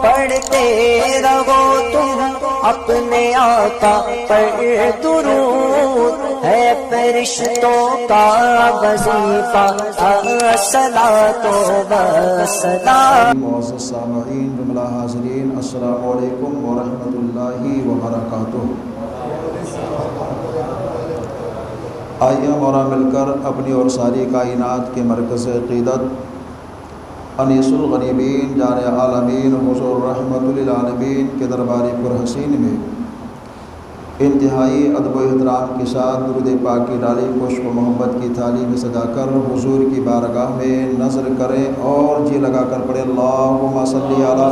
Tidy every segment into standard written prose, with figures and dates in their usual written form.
پڑھتے رہو تم اپنے آقا پر درود، ہے فرشتوں کا وظیفہ الصلاۃ والسلام۔ معزز سامعین، جملہ حاضرین، السلام علیکم ورحمۃ اللہ وبرکاتہ۔ آئیے ہمارا مل کر اپنی اور ساری کائنات کے مرکز عقیدت انیس الغریبین جان عالمین حضور رحمت للعالمین کے دربار پرحسین میں انتہائی ادب و احترام کے ساتھ درود پاک کی ڈالی خوشب و محبت کی تھالی میں سجا کر حضور کی بارگاہ میں نظر کریں اور جی لگا کر پڑھیں اللہم صلی علی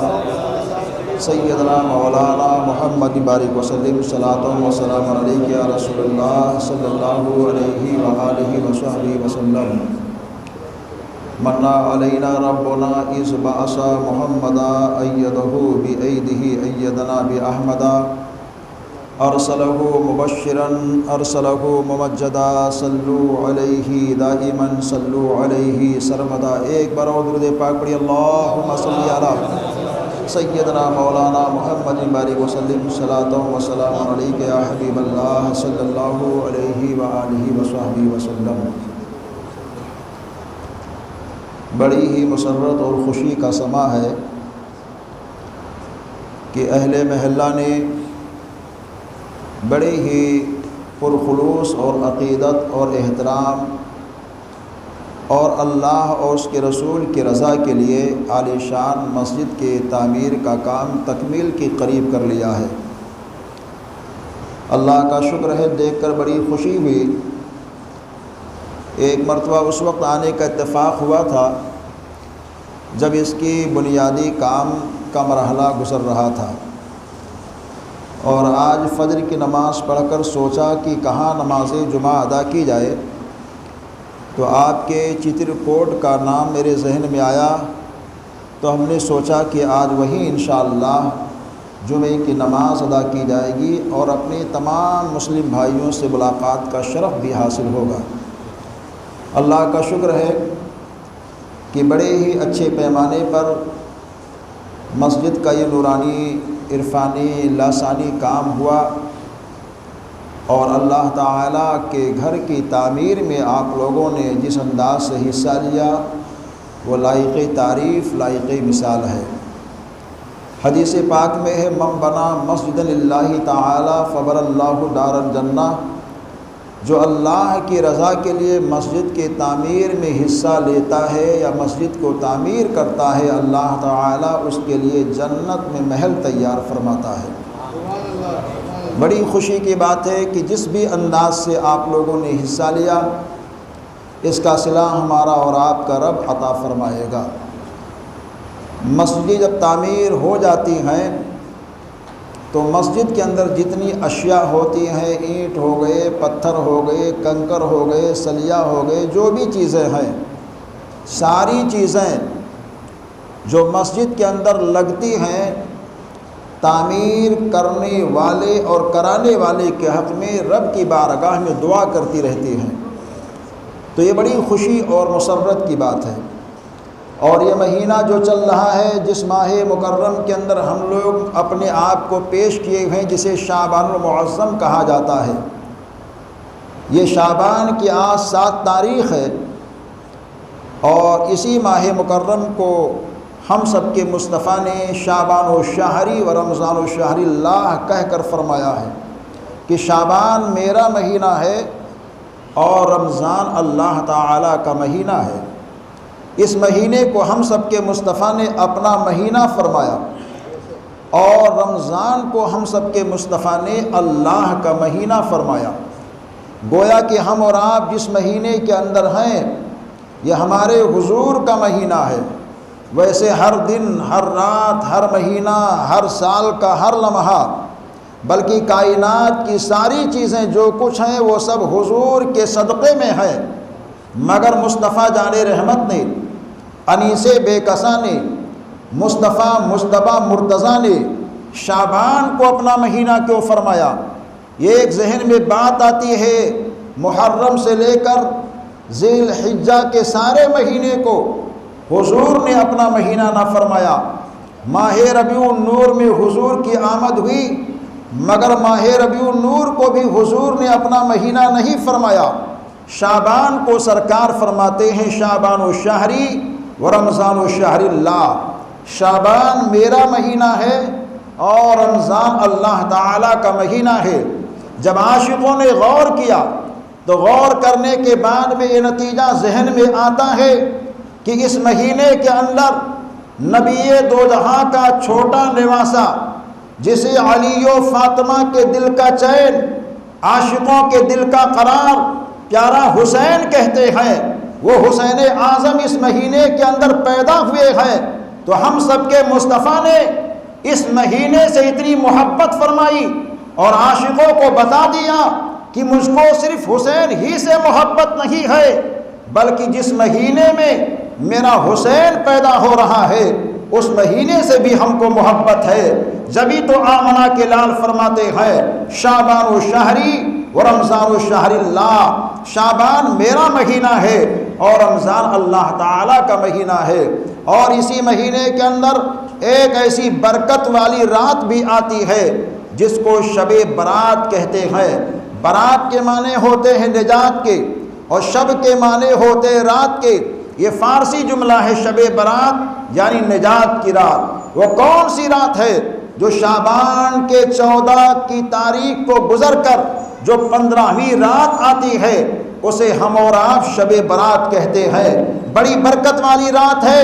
سیدنا مولانا محمد بارک وسلم صلاۃ و سلام علیک یا رسول اللہ صلی اللہ علیہ وآلہ وصحبہ وسلم۔ منا علینا ربنا اذ بعث محمدا ایدہ بایدہ ایدنا باحمدا ارسلہ مبشرا ارسلہ ممجدا صلو علیہ دائما صلو علیہ سرمدا۔ ایک بار اور درود پاک پڑھی اللہم صلی علی سیدنا مولانا محمد بارک وسلم صلاۃ و سلام علیک یا حبیب اللہ صلی اللہ علیہ وآلہ وصحبہ وسلم۔ بڑی ہی مسرت اور خوشی کا سما ہے کہ اہل محلہ نے بڑے ہی پرخلوص اور عقیدت اور احترام اور اللہ اور اس کے رسول کی رضا کے لیے عالی شان مسجد کے تعمیر کا کام تکمیل کے قریب کر لیا ہے۔ اللہ کا شکر ہے، دیکھ کر بڑی خوشی ہوئی۔ ایک مرتبہ اس وقت آنے کا اتفاق ہوا تھا جب اس کی بنیادی کام کا مرحلہ گزر رہا تھا، اور آج فجر کی نماز پڑھ کر سوچا کہ کہاں نماز جمعہ ادا کی جائے، تو آپ کے چترکوٹ کا نام میرے ذہن میں آیا، تو ہم نے سوچا کہ آج وہیں انشاءاللہ جمعے کی نماز ادا کی جائے گی اور اپنے تمام مسلم بھائیوں سے ملاقات کا شرف بھی حاصل ہوگا۔ اللہ کا شکر ہے کہ بڑے ہی اچھے پیمانے پر مسجد کا یہ نورانی عرفانی لاسانی کام ہوا، اور اللہ تعالیٰ کے گھر کی تعمیر میں آپ لوگوں نے جس انداز سے حصہ لیا وہ لائق تعریف لائق مثال ہے۔ حدیث پاک میں ہے من بنا مسجد للہ تعالی فبر اللہ دار الجنہ، جو اللہ کی رضا کے لیے مسجد کے تعمیر میں حصہ لیتا ہے یا مسجد کو تعمیر کرتا ہے، اللہ تعالیٰ اس کے لیے جنت میں محل تیار فرماتا ہے۔ بڑی خوشی کی بات ہے کہ جس بھی انداز سے آپ لوگوں نے حصہ لیا، اس کا صلہ ہمارا اور آپ کا رب عطا فرمائے گا۔ مسجد جب تعمیر ہو جاتی ہیں تو مسجد کے اندر جتنی اشیاء ہوتی ہیں، اینٹ ہو گئے، پتھر ہو گئے، کنکر ہو گئے، سلیہ ہو گئے، جو بھی چیزیں ہیں، ساری چیزیں جو مسجد کے اندر لگتی ہیں، تعمیر کرنے والے اور کرانے والے کے حق میں رب کی بارگاہ میں دعا کرتی رہتی ہیں۔ تو یہ بڑی خوشی اور مسرت کی بات ہے۔ اور یہ مہینہ جو چل رہا ہے، جس ماہ مکرم کے اندر ہم لوگ اپنے آپ کو پیش کیے ہیں، جسے شعبان المعظم کہا جاتا ہے، یہ شعبان کی آج 7 تاریخ ہے، اور اسی ماہ مکرم کو ہم سب کے مصطفیٰ نے شعبان و شہری و رمضان و شہری اللہ کہہ کر فرمایا ہے کہ شعبان میرا مہینہ ہے اور رمضان اللہ تعالیٰ کا مہینہ ہے۔ اس مہینے کو ہم سب کے مصطفیٰ نے اپنا مہینہ فرمایا، اور رمضان کو ہم سب کے مصطفیٰ نے اللہ کا مہینہ فرمایا۔ گویا کہ ہم اور آپ جس مہینے کے اندر ہیں، یہ ہمارے حضور کا مہینہ ہے۔ ویسے ہر دن، ہر رات، ہر مہینہ، ہر سال کا ہر لمحہ، بلکہ کائنات کی ساری چیزیں جو کچھ ہیں وہ سب حضور کے صدقے میں ہیں، مگر مصطفیٰ جان رحمت نے، انیس بے کساں نے، مصطفیٰ مجتبیٰ مرتضیٰ نے شعبان کو اپنا مہینہ کیوں فرمایا؟ یہ ایک ذہن میں بات آتی ہے، محرم سے لے کر ذی الحجہ کے سارے مہینے کو حضور نے اپنا مہینہ نہ فرمایا، ماہ ربیع النور میں حضور کی آمد ہوئی، مگر ماہ ربیع النور کو بھی حضور نے اپنا مہینہ نہیں فرمایا۔ شعبان کو سرکار فرماتے ہیں شعبان و شہری و رمضان و شہر اللہ، شعبان میرا مہینہ ہے اور رمضان اللہ تعالیٰ کا مہینہ ہے۔ جب عاشقوں نے غور کیا تو غور کرنے کے بعد میں یہ نتیجہ ذہن میں آتا ہے کہ اس مہینے کے اندر نبی دو جہاں کا چھوٹا نواسا، جسے علی و فاطمہ کے دل کا چین، عاشقوں کے دل کا قرار پیارا حسین کہتے ہیں، وہ حسین اعظم اس مہینے کے اندر پیدا ہوئے ہیں۔ تو ہم سب کے مصطفیٰ نے اس مہینے سے اتنی محبت فرمائی اور عاشقوں کو بتا دیا کہ مجھ کو صرف حسین ہی سے محبت نہیں ہے، بلکہ جس مہینے میں میرا حسین پیدا ہو رہا ہے اس مہینے سے بھی ہم کو محبت ہے۔ جبھی تو آمنہ کے لال فرماتے ہیں شعبان و شہری و رمضان و شہر اللہ، شعبان میرا مہینہ ہے اور رمضان اللہ تعالیٰ کا مہینہ ہے۔ اور اسی مہینے کے اندر ایک ایسی برکت والی رات بھی آتی ہے جس کو شب برات کہتے ہیں۔ برات کے معنی ہوتے ہیں نجات کے، اور شب کے معنی ہوتے رات کے۔ یہ فارسی جملہ ہے شب برات یعنی نجات کی رات۔ وہ کون سی رات ہے؟ جو شعبان کے 14 کی تاریخ کو گزر کر جو 15ویں رات آتی ہے اسے ہم اور آپ شب برات کہتے ہیں۔ بڑی برکت والی رات ہے۔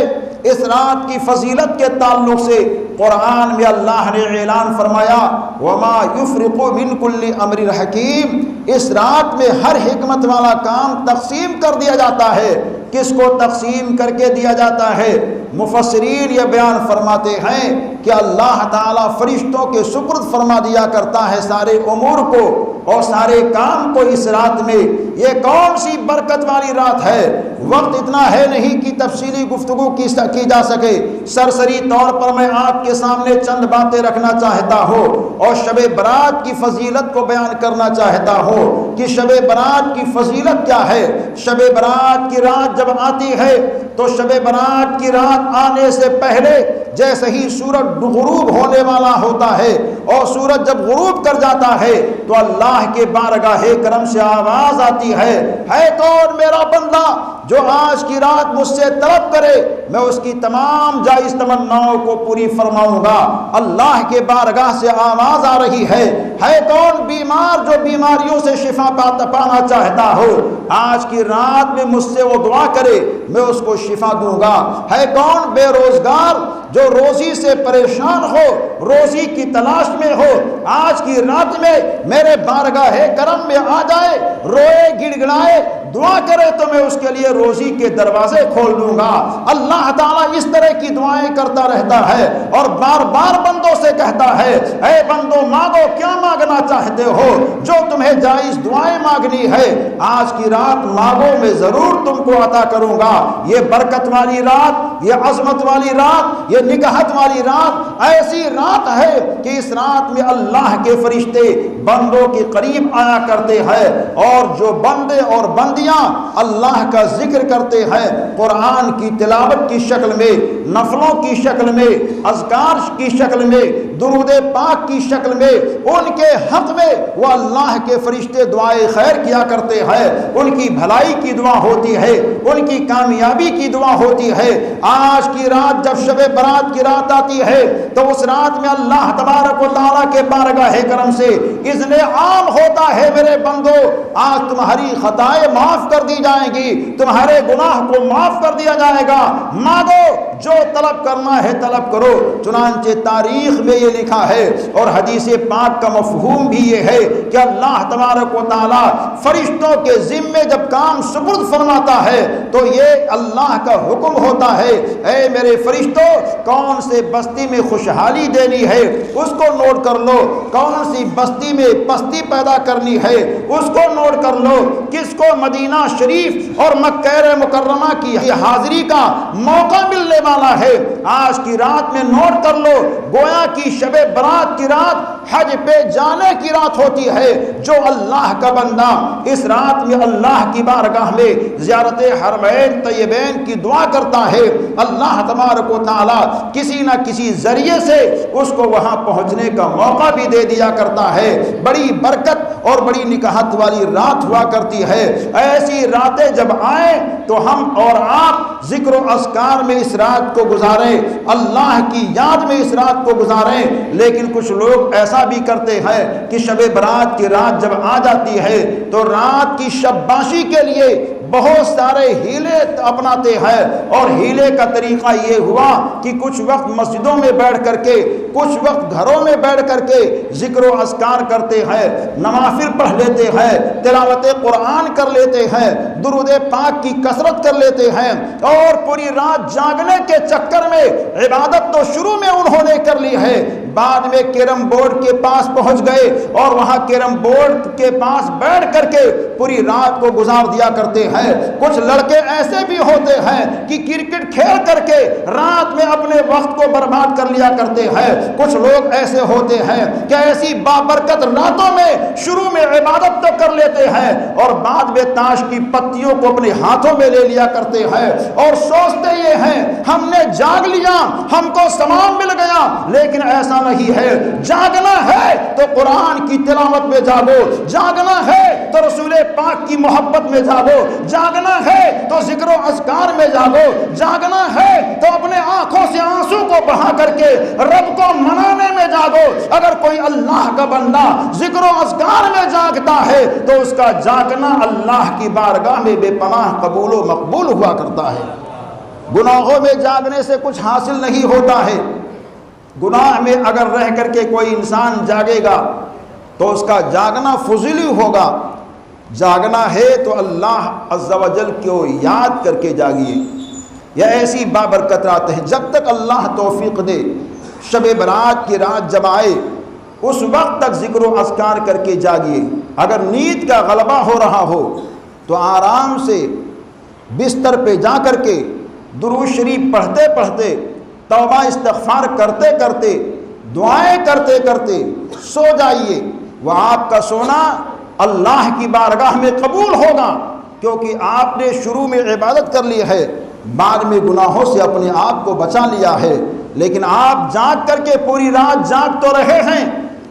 اس رات کی فضیلت کے تعلق سے قرآن میں اللہ نے اعلان فرمایا وَمَا يُفْرِقُ مِنْ كُلِّ أَمْرٍ حَكِيمٍ، اس رات میں ہر حکمت والا کام تقسیم کر دیا جاتا ہے۔ کس کو تقسیم کر کے دیا جاتا ہے؟ مفسرین یہ بیان فرماتے ہیں کہ اللہ تعالیٰ فرشتوں کے سپرد فرما دیا کرتا ہے سارے امور کو اور سارے کام کو اس رات میں۔ یہ کون سی برکت والی رات ہے؟ وقت اتنا ہے نہیں کہ تفصیلی گفتگو کی جا سکے، سرسری طور پر میں آپ کے سامنے چند باتیں رکھنا چاہتا ہوں اور شب برات کی فضیلت کو بیان کرنا چاہتا ہوں کہ شب برات کی فضیلت کیا ہے۔ شب برات کی رات جب آتی ہے تو شب برات کی رات آنے سے پہلے جیسے ہی سورج غروب ہونے والا ہوتا ہے اور سورج جب غروب کر جاتا ہے تو اللہ کے بارگاہ کرم سے آواز آتی ہے کون میرا بندہ جو آج کی رات مجھ سے طلب کرے، میں اس کی تمام جائز تمناؤں کو پوری فرماؤں گا۔ اللہ کے بارگاہ سے آواز آ رہی ہے کون بیمار جو بیماریوں سے شفا پانا چاہتا ہو، آج کی رات میں مجھ سے وہ دعا کرے، میں اس کو شفا دوں گا۔ ہے کون بے روزگار جو روزی سے پریشان ہو، روزی کی تلاش میں ہو، آج کی رات میں میرے بارگاہ کرم میں آ جائے، روئے گڑ گڑائے دعا کرے تو میں اس کے لیے روزی کے دروازے کھول دوں گا۔ اللہ تعالیٰ اس طرح کی دعائیں کرتا رہتا ہے اور بار بار بندوں سے کہتا ہے اے بندو مانگو، کیا مانگنا چاہتے ہو، جو تمہیں جائز دعائیں مانگنی ہے آج کی رات مانگو، میں ضرور تم کو عطا کروں گا۔ یہ برکت والی رات، یہ عظمت والی رات، یہ نکاحت والی رات ایسی رات ہے کہ اس رات میں اللہ کے فرشتے بندوں کے قریب آیا کرتے ہیں اور جو بندے اور بندیاں اللہ کا ذکر کرتے ہیں قرآن کی تلاوت کی شکل میں، نفلوں کی شکل میں، اذکار کی شکل میں، درود پاک کی شکل میں، ان کے حق میں وہ اللہ کے فرشتے دعائے خیر کیا کرتے ہیں، ان کی بھلائی کی دعا ہوتی ہے، ان کی کامیابی کی دعا ہوتی ہے۔ آج کی رات جب شب برات کی رات آتی ہے تو اس رات میں اللہ تبارک و تعالیٰ کے بارگاہ کرم سے اذن عام ہوتا ہے میرے بندو آج تمہاری خطائیں معاف کر دی جائیں گی، تمہارے گناہ کو معاف کر دیا جائے گا، مانگو جو طلب کرنا ہے طلب کرو۔ چنانچہ تاریخ میں یہ لکھا ہے اور حدیث پاک کا مفہوم بھی یہ ہے کہ اللہ تبارک و تعالیٰ فرشتوں کے ذمے جب کام سپرد فرماتا ہے تو یہ اللہ کا حکم ہوتا ہے اے میرے فرشتوں کون سے بستی میں خوشحالی دینی ہے اس کو نوٹ کر لو، کون سی بستی میں پستی پیدا کرنی ہے اس کو نوٹ کر لو، کس کو مدینہ مدینہ شریف اور مکہ مکرمہ کی حاضری کا موقع ملنے والا ہے۔ آج کی رات میں نوٹ کر لو، گویا کی شب برات کی رات حج پہ جانے کی رات ہوتی ہے۔ جو اللہ کا بندہ اس رات میں اللہ کی بارگاہ میں زیارت حرمین طیبین کی دعا کرتا ہے، اللہ تبارک و تعالی کسی نہ کسی ذریعے سے اس کو وہاں پہنچنے کا موقع بھی دے دیا کرتا ہے۔ بڑی برکت اور بڑی نکاحت والی رات ہوا کرتی ہے۔ ایسی راتیں جب آئیں تو ہم اور آپ ذکر و اذکار میں اس رات کو گزاریں، اللہ کی یاد میں اس رات کو گزاریں۔ لیکن کچھ لوگ ایسا بھی کرتے ہیں کہ شب برات کی رات جب آ جاتی ہے تو رات کی شباشی کے لیے بہت سارے ہیلے اپناتے ہیں، اور ہیلے کا طریقہ یہ ہوا کہ کچھ وقت مسجدوں میں بیٹھ کر کے، کچھ وقت گھروں میں بیٹھ کر کے ذکر و اذکار کرتے ہیں، نوافل پڑھ لیتے ہیں، تلاوت قرآن کر لیتے ہیں، درود پاک کی کثرت کر لیتے ہیں، اور پوری رات جاگنے کے چکر میں عبادت تو شروع میں انہوں نے کر لی ہے، بعد میں کیرم بورڈ کے پاس پہنچ گئے اور وہاں کیرم بورڈ کے پاس بیٹھ کر کے پوری رات کو گزار دیا کرتے ہیں۔ کچھ لڑکے ایسے بھی ہوتے ہیں کہ کرکٹ کھیل کر کے رات میں اپنے وقت کو برباد کر لیا کرتے ہیں۔ کچھ لوگ ایسے ہوتے ہیں کہ ایسی بابرکت راتوں میں شروع میں عبادت تو کر لیتے ہیں اور بعد میں تاش کی پتیوں کو اپنے ہاتھوں میں لے لیا کرتے ہیں اور سوچتے یہ ہیں ہم نے جاگ لیا، ہم کو ثواب مل گیا۔ لیکن ایسا نہیں ہے۔ جاگنا ہے تو قرآن کی تلاوت میں جاگو، جاگنا ہے تو رسول پاک کی محبت میں جاگو، جاگنا ہے تو ذکر و اذکار میں جاگو، جاگنا ہے تو اپنے آنکھوں سے آنسو کو بہا کر کے رب کو منانے میں جاگو۔ اگر کوئی اللہ کا بندہ ذکر و اذکار میں جاگتا ہے تو اس کا جاگنا اللہ کی بارگاہ میں بے پناہ قبول و مقبول ہوا کرتا ہے۔ گناہوں میں جاگنے سے کچھ حاصل نہیں ہوتا ہے۔ گناہ میں اگر رہ کر کے کوئی انسان جاگے گا تو اس کا جاگنا فضیلی ہوگا۔ جاگنا ہے تو اللہ عز و جل کو یاد کر کے جاگیے۔ یہ ایسی بابرکت رات ہے، جب تک اللہ توفیق دے شب برات کی رات جب آئے اس وقت تک ذکر و اذکار کر کے جاگیے۔ اگر نیند کا غلبہ ہو رہا ہو تو آرام سے بستر پہ جا کر کے درود شریف پڑھتے پڑھتے، توبہ استغفار کرتے کرتے، دعائیں کرتے کرتے سو جائیے۔ وہ آپ کا سونا اللہ کی بارگاہ میں قبول ہوگا، کیونکہ آپ نے شروع میں عبادت کر لی ہے، بعد میں گناہوں سے اپنے آپ کو بچا لیا ہے۔ لیکن آپ جاگ کر کے پوری رات جاگ تو رہے ہیں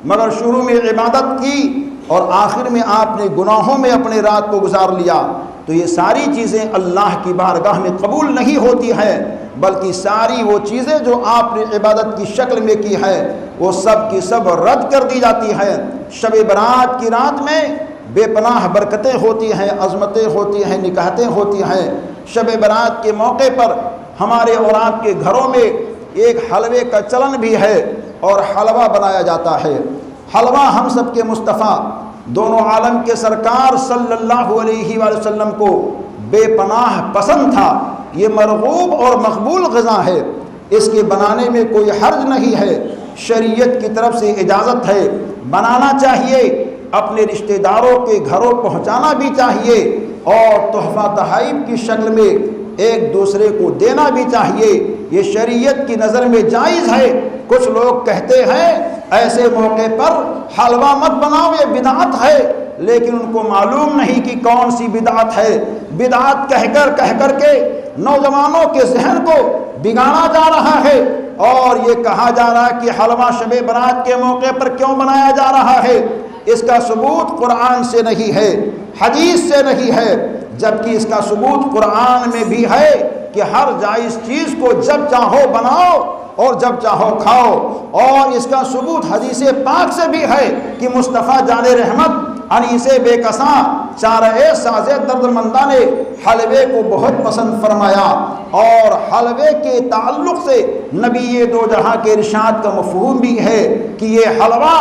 مگر شروع میں عبادت کی اور آخر میں آپ نے گناہوں میں اپنے رات کو گزار لیا، تو یہ ساری چیزیں اللہ کی بارگاہ میں قبول نہیں ہوتی ہیں، بلکہ ساری وہ چیزیں جو آپ نے عبادت کی شکل میں کی ہے وہ سب کی سب رد کر دی جاتی ہیں۔ شب برات کی رات میں بے پناہ برکتیں ہوتی ہیں، عظمتیں ہوتی ہیں، نکاحتیں ہوتی ہیں۔ شب برات کے موقع پر ہمارے اور آپ کے گھروں میں ایک حلوے کا چلن بھی ہے اور حلوہ بنایا جاتا ہے۔ حلوہ ہم سب کے مصطفیٰ دونوں عالم کے سرکار صلی اللہ علیہ وآلہ وسلم کو بے پناہ پسند تھا۔ یہ مرغوب اور مقبول غذا ہے، اس کے بنانے میں کوئی حرج نہیں ہے، شریعت کی طرف سے اجازت ہے، بنانا چاہیے، اپنے رشتہ داروں کے گھروں پہنچانا بھی چاہیے اور تحفہ تحائف کی شکل میں ایک دوسرے کو دینا بھی چاہیے۔ یہ شریعت کی نظر میں جائز ہے۔ کچھ لوگ کہتے ہیں ایسے موقع پر حلوہ مت بناؤ، یہ بدعت ہے، لیکن ان کو معلوم نہیں کہ کون سی بدعت ہے۔ بدعت کہہ کر کے نوجوانوں کے ذہن کو بگاڑا جا رہا ہے اور یہ کہا جا رہا ہے کہ حلوہ شب برات کے موقع پر کیوں بنایا جا رہا ہے۔ اس کا ثبوت قرآن سے نہیں ہے، حدیث سے نہیں ہے، جبکہ اس کا ثبوت قرآن میں بھی ہے کہ ہر جائز چیز کو جب چاہو بناؤ اور جب چاہو کھاؤ، اور اس کا ثبوت حدیث پاک سے بھی ہے کہ مصطفیٰ جان رحمت انیس بے کساں چارہ ساز دردمندہ نے حلوے کو بہت پسند فرمایا، اور حلوے کے تعلق سے نبی دو جہاں کے ارشاد کا مفہوم بھی ہے کہ یہ حلوہ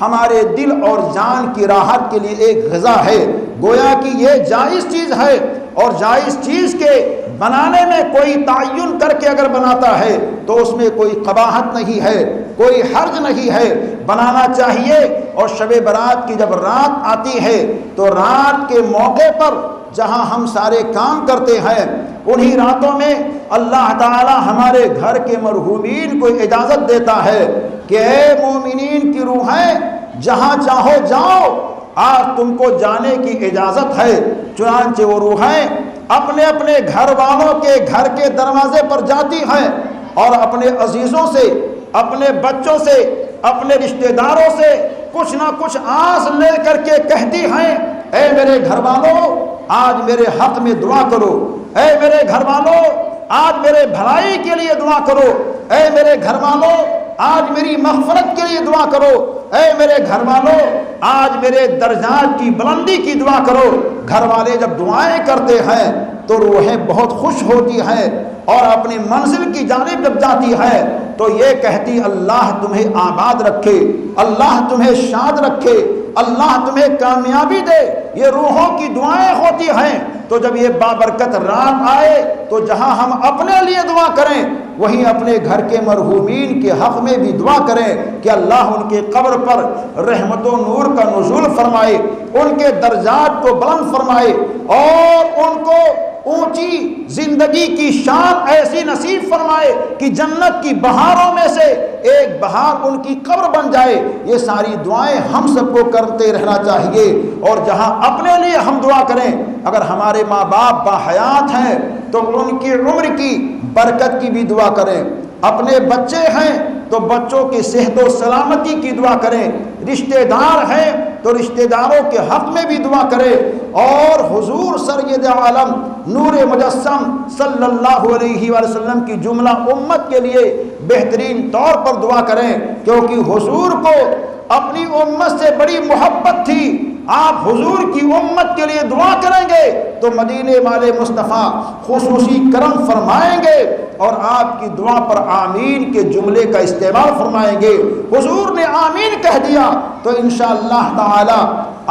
ہمارے دل اور جان کی راحت کے لیے ایک غذا ہے۔ گویا کہ یہ جائز چیز ہے، اور جائز چیز کے بنانے میں کوئی تعین کر کے اگر بناتا ہے تو اس میں کوئی قباحت نہیں ہے، کوئی حرج نہیں ہے، بنانا چاہیے۔ اور شب برات کی جب رات آتی ہے تو رات کے موقع پر جہاں ہم سارے کام کرتے ہیں، انہی راتوں میں اللہ تعالی ہمارے گھر کے مرحومین کو اجازت دیتا ہے کہ اے مومنین کی روحیں جہاں چاہو جاؤ، آج تم کو جانے کی اجازت ہے۔ چنانچہ وہ روحیں اپنے اپنے گھر والوں کے گھر کے دروازے پر جاتی ہیں اور اپنے عزیزوں سے، اپنے بچوں سے، اپنے رشتہ داروں سے کچھ نہ کچھ آس لے کر کے کہتی ہیں، اے میرے گھر والوں آج میرے حق میں دعا کرو، اے میرے گھر والوں آج میرے بھلائی کے لیے دعا کرو، اے میرے گھر والوں آج میری مغفرت کے لیے دعا کرو، اے میرے گھر والوں آج میرے درجات کی بلندی کی دعا کرو۔ گھر والے جب دعائیں کرتے ہیں تو روحیں بہت خوش ہوتی ہیں اور اپنی منزل کی جانب جب جاتی ہے تو یہ کہتی اللہ تمہیں آباد رکھے، اللہ تمہیں شاد رکھے، اللہ تمہیں کامیابی دے۔ یہ روحوں کی دعائیں ہوتی ہیں۔ تو جب یہ بابرکت رات آئے تو جہاں ہم اپنے لیے دعا کریں وہیں اپنے گھر کے مرحومین کے حق میں بھی دعا کریں کہ اللہ ان کے قبر پر رحمت و نور کا نزول فرمائے، ان کے درجات کو بلند فرمائے اور ان کو اونچی زندگی کی شان ایسی نصیب فرمائے کہ جنت کی بہاروں میں سے ایک بہار ان کی قبر بن جائے۔ یہ ساری دعائیں ہم سب کو کرتے رہنا چاہیے، اور جہاں اپنے لیے ہم دعا کریں، اگر ہمارے ماں باپ باحیات ہیں تو ان کی عمر کی برکت کی بھی دعا کریں، اپنے بچے ہیں تو بچوں کی صحت و سلامتی کی دعا کریں، رشتہ دار ہیں تو رشتہ داروں کے حق میں بھی دعا کریں، اور حضور سید عالم نور مجسم صلی اللہ علیہ وآلہ وسلم کی جملہ امت کے لیے بہترین طور پر دعا کریں، کیونکہ حضور کو اپنی امت سے بڑی محبت تھی۔ آپ حضور کی امت کے لیے دعا کریں گے تو مدینے والے مصطفیٰ خصوصی کرم فرمائیں گے اور آپ کی دعا پر آمین کے جملے کا استعمال فرمائیں گے۔ حضور نے آمین کہہ دیا تو انشاءاللہ تعالی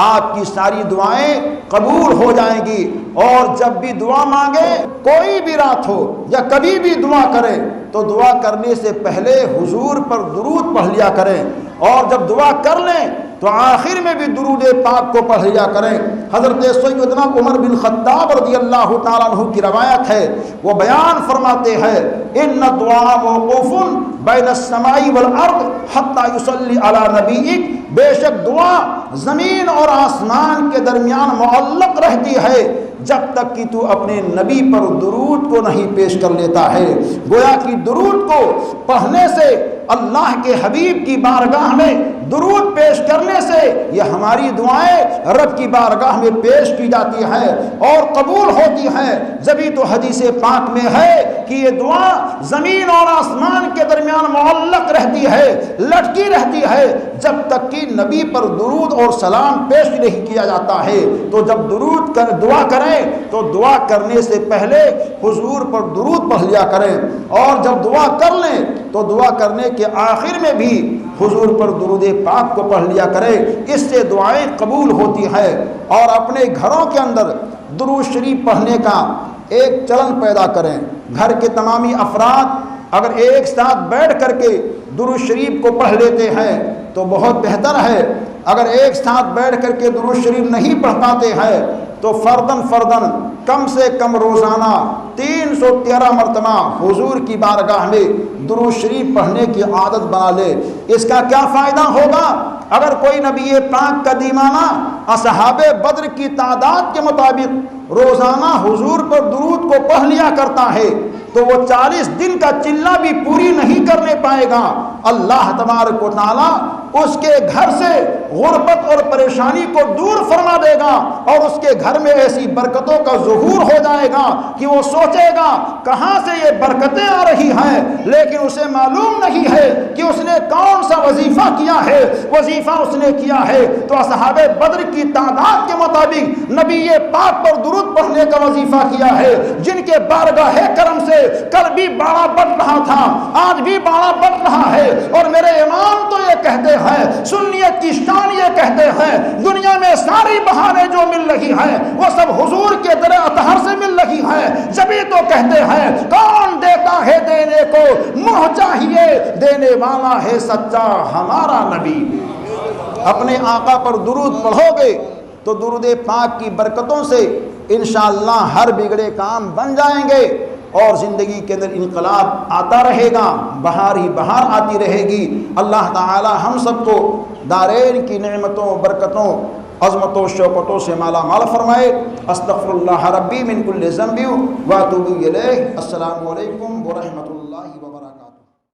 آپ کی ساری دعائیں قبول ہو جائیں گی۔ اور جب بھی دعا مانگے، کوئی بھی رات ہو یا کبھی بھی دعا کریں تو دعا کرنے سے پہلے حضور پر درود پڑھ لیا کریں، اور جب دعا کر لیں تو آخر میں بھی درود پاک کو پڑھ لیا کریں۔ حضرت سیدنا عمر بن خطاب رضی اللہ تعالیٰ عنہ کی روایت ہے، وہ بیان فرماتے ہیں ان الدعاء موقوف بین السماء والارض حتی یصلی علی نبیک، بے شک دعا زمین اور آسمان کے درمیان معلق رہتی ہے جب تک کہ تو اپنے نبی پر درود کو نہیں پیش کر لیتا ہے۔ گویا کہ درود کو پڑھنے سے، اللہ کے حبیب کی بارگاہ میں درود پیش کرنے سے یہ ہماری دعائیں رب کی بارگاہ میں پیش کی جاتی ہیں اور قبول ہوتی ہیں۔ جبھی تو حدیث پاک میں ہے کہ یہ دعا زمین اور آسمان کے درمیان معلق رہتی ہے، لٹکی رہتی ہے جب تک کہ نبی پر درود اور سلام پیش نہیں کیا جاتا ہے۔ تو جب دعا کریں تو دعا کرنے سے پہلے حضور پر درود پڑھ لیا کریں، اور جب دعا کر لیں تو دعا کرنے کے آخر میں بھی حضور پر درود پاک کو پڑھ لیا کریں۔ اس سے دعائیں قبول ہوتی ہیں۔ اور اپنے گھروں کے اندر درود شریف پڑھنے کا ایک چلن پیدا کریں۔ گھر کے تمامی افراد اگر ایک ساتھ بیٹھ کر کے درود شریف کو پڑھ لیتے ہیں تو بہت بہتر ہے۔ اگر ایک ساتھ بیٹھ کر کے درود شریف نہیں پڑھ پاتے ہیں تو فردن کم سے کم روزانہ 313 مرتبہ حضور کی بارگاہ میں درود شریف پڑھنے کی عادت بنا لے۔ اس کا کیا فائدہ ہوگا؟ اگر کوئی نبی پاک کا دیوانہ اصحاب بدر کی تعداد کے مطابق روزانہ حضور پر درود کو پڑھ لیا کرتا ہے تو وہ 40 دن کا چلہ بھی پوری نہیں کرنے پائے گا۔ اللہ تبارک و تعالی اس کے گھر سے غربت اور پریشانی کو دور فرما دے گا، اور اس کے گھر میں ایسی برکتوں کا ظہور ہو جائے گا کہ وہ سوچے گا کہاں سے یہ برکتیں آ رہی ہیں، لیکن اسے معلوم نہیں ہے کہ اس نے کون سا وظیفہ کیا ہے۔ وظیفہ اس نے کیا ہے تو اصحاب بدر کی تعداد کے مطابق نبی پاک پر درود پڑھنے کا وظیفہ کیا ہے، جن کے بارگاہ کرم سے کل بھی باڑا بڑھ رہا تھا، آج بھی باڑا بڑھ رہا ہے۔ اور میرے امام تو یہ کہتے ہیں، سنیت کی شان یہ کہتے ہیں، دنیا میں ساری بہاریں جو مل رہی ہیں وہ سب حضور کے در اطہر سے مل رہی ہیں۔ جبھی تو کہتے ہیں کون دیتا ہے دینے کو، منہ چاہیے دینے والا ہے سچا ہمارا نبی۔ اپنے آقا پر درود پڑھو گے تو درود پاک کی برکتوں سے انشاءاللہ ہر بگڑے کام بن جائیں گے اور زندگی کے اندر انقلاب آتا رہے گا، بہار ہی بہار آتی رہے گی۔ اللہ تعالی ہم سب کو دارین کی نعمتوں، برکتوں، عظمتوں، شوکتوں سے مالا مال فرمائے۔ استغفر اللہ ربی من کل ذنب واتوب الیہ۔ السلام علیکم ورحمۃ اللہ وبرکاتہ۔